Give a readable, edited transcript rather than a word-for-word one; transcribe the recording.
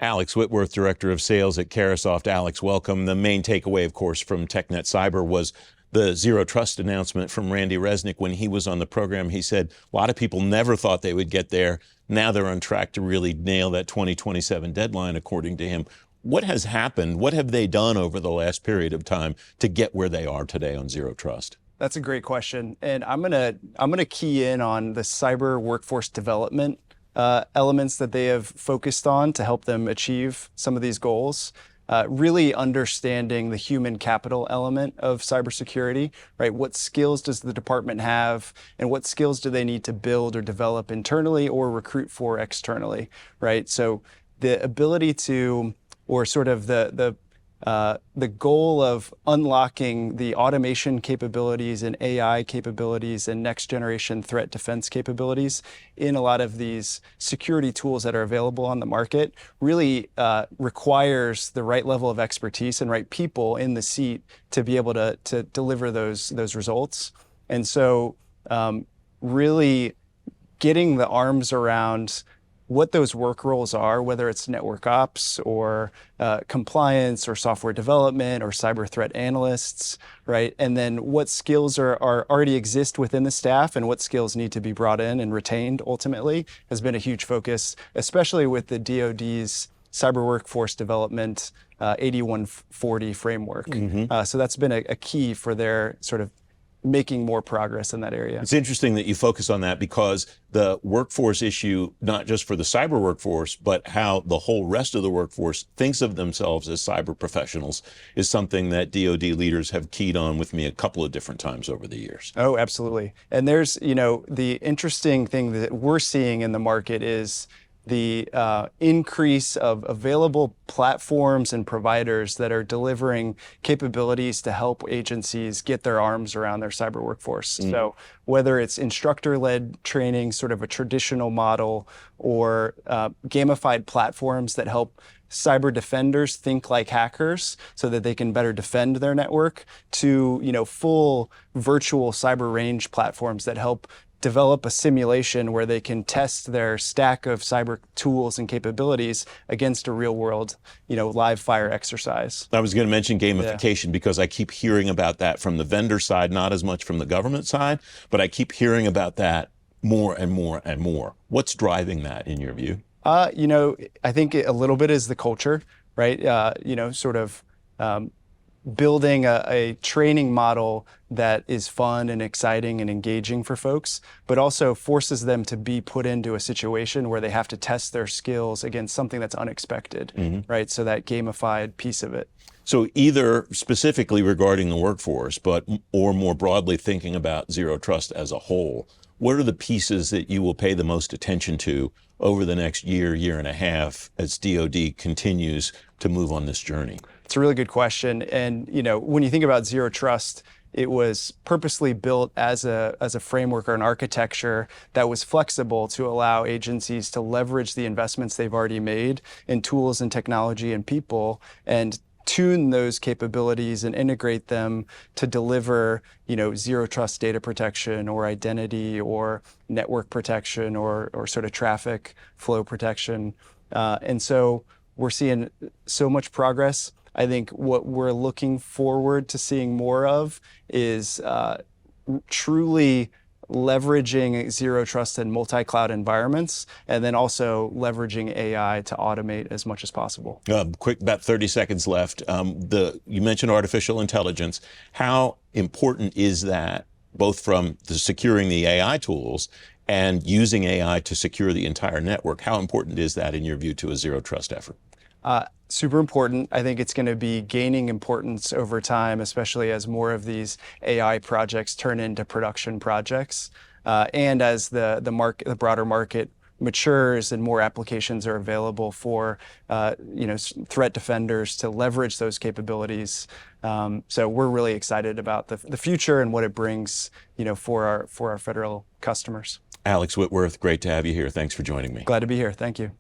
Alex Whitworth, Director of Sales at Carahsoft. Alex, welcome. The main takeaway, of course, from TechNet Cyber was the Zero Trust announcement from Randy Resnick. When he was on the program, he said a lot of people never thought they would get there. Now they're on track to really nail that 2027 deadline, according to him. What has happened? What have they done over the last period of time to get where they are today on Zero Trust? That's a great question. And I'm gonna key in on the cyber workforce development elements that they have focused on to help them achieve some of these goals. Really understanding the human capital element of cybersecurity, right? What skills does the department have, and what skills do they need to build or develop internally or recruit for externally, right? So the ability to, or sort of the goal of unlocking the automation capabilities and AI capabilities and next generation threat defense capabilities in a lot of these security tools that are available on the market really requires the right level of expertise and right people in the seat to be able to deliver those results. And so really getting the arms around what those work roles are, whether it's network ops or compliance or software development or cyber threat analysts, right? And then what skills are already exist within the staff and what skills need to be brought in and retained ultimately has been a huge focus, especially with the DoD's cyber workforce development 8140 framework. So that's been a key for their sort of making more progress in that area. It's interesting that you focus on that because the workforce issue, not just for the cyber workforce, but how the whole rest of the workforce thinks of themselves as cyber professionals is something that DoD leaders have keyed on with me a couple of different times over the years. Oh, absolutely. And there's, the interesting thing that we're seeing in the market is the increase of available platforms and providers that are delivering capabilities to help agencies get their arms around their cyber workforce. So whether it's instructor-led training, sort of a traditional model, or gamified platforms that help cyber defenders think like hackers so that they can better defend their network, to full virtual cyber range platforms that help develop a simulation where they can test their stack of cyber tools and capabilities against a real world, live fire exercise. I was going to mention gamification because I keep hearing about that from the vendor side, not as much from the government side, but I keep hearing about that more and more and more. What's driving that in your view? I think a little bit is the culture, right? Building a training model that is fun and exciting and engaging for folks, but also forces them to be put into a situation where they have to test their skills against something that's unexpected, right? So that gamified piece of it. So either specifically regarding the workforce, or more broadly thinking about Zero Trust as a whole, what are the pieces that you will pay the most attention to over the next year and a half as DoD continues to move on this journey? It's a really good question. And, when you think about Zero Trust, it was purposely built as a framework or an architecture that was flexible to allow agencies to leverage the investments they've already made in tools and technology and people, and tune those capabilities and integrate them to deliver, Zero Trust data protection or identity or network protection or sort of traffic flow protection. And so we're seeing so much progress. I think what we're looking forward to seeing more of is truly leveraging Zero Trust in multi-cloud environments, and then also leveraging AI to automate as much as possible. Quick, about 30 seconds left. You mentioned artificial intelligence. How important is that, both from securing the AI tools and using AI to secure the entire network? How important is that, in your view, to a Zero Trust effort? Super important. I think it's going to be gaining importance over time, especially as more of these AI projects turn into production projects, and as the broader market matures and more applications are available for threat defenders to leverage those capabilities. So we're really excited about the future and what it brings, for our federal customers. Alex Whitworth, great to have you here. Thanks for joining me. Glad to be here. Thank you.